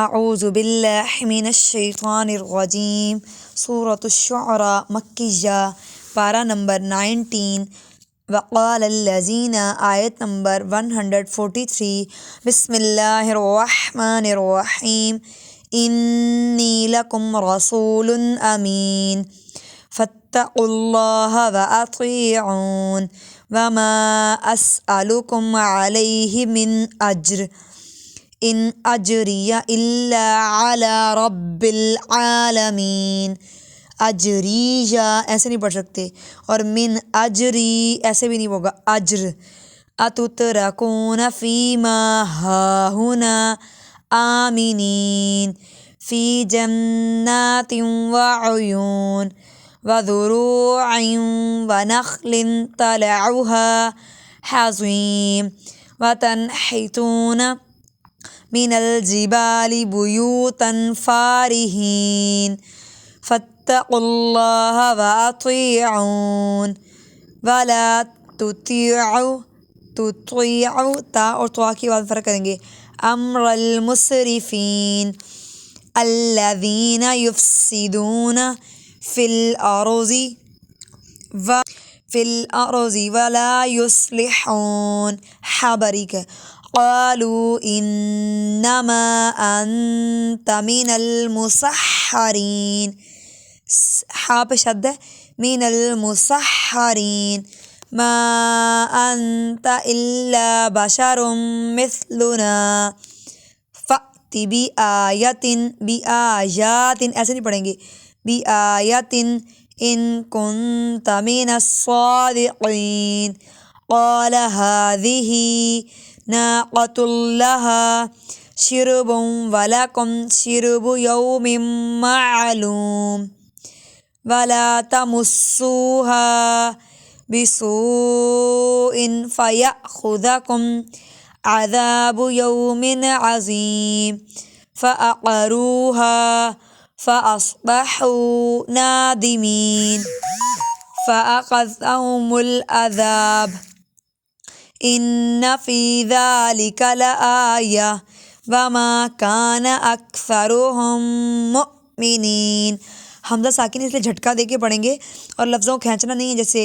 اعوذ باللہ من الشیطان الرجیم سورۃ الشعراء مکیہ پارہ نمبر 19 وقال الذین آیت نمبر 143 بسم اللہ الرحمن الرحیم انی لکم رسول امین فاتقوا اللہ واطیعون وما اسألکم علیہ من اجر ان اجری الا علی رب العالمین۔ اجریہ ایسے نہیں پڑھ سکتے، اور من اجری ایسے بھی نہیں ہوگا، اجر۔ اتترکون فیما ہاہنا آمنین فی جنات وعیون وزروع ونخل طلعها حضیم وتنحتون من الجبال بیوتا فارہین فاتقوا اللہ واطیعون ولا تطیعوا تا اور طوا کی آواز فرق کریں گے، امر المسرفین الذین یفسدون فی الارض ولا یصلحون۔ حبریک قالوا انما انت من المسحرین، حا پہ شد ہے، من المسحرین ما انت الا بشر مثلنا فأت بآیت ایسے نہیں پڑھیں گے، بآیت ان کنت من الصادقین۔ قال هذه ناقۃ لها شرب ولکم شرب یوم معلوم ولا تمسوها بسوء فیأخذکم عذاب یوم عظیم فعقروها فاصبحوا نادمین فأخذهم العذاب ان فی ذلک لآیہ وما کان اکثرهم مؤمنین۔ حمزہ ساکن اس لیے جھٹکا دے کے پڑھیں گے اور لفظوں کو کھینچنا نہیں ہے، جیسے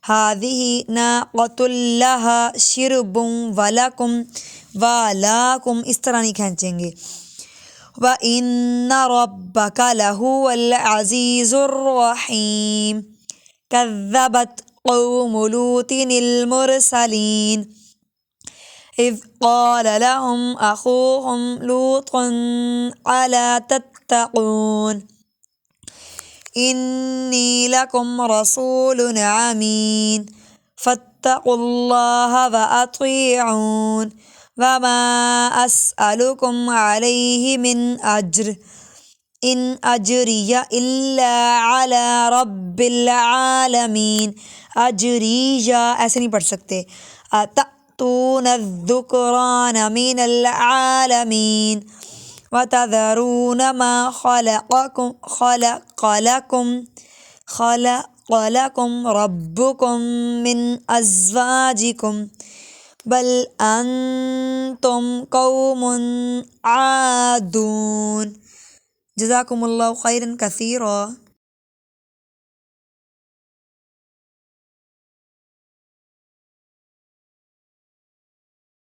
هذه ناقۃ لها شرب ولکم ولاکم، اس طرح نہیں کھینچیں گے۔ وَإِنَّ رَبَّكَ لَهُوَ الْعَزِيزُ الرَّحِيمُ كَذَّبَتْ قوم لوط المرسلین اذ قال لهم اخوهم لوط الا تتقون انی لکم رسول امین فاتقوا اللہ واطیعون وما اسألکم علیہ من اجر ان اجری الا علی رب العالمین۔ اجریہ ایسے نہیں پڑھ سکتے، اتأتون الذکران من العالمین وتذرون ما خلق لکم ربکم من ازواجکم بل انتم قوم عادون۔ جزاکم اللہ خیرا کثیرا۔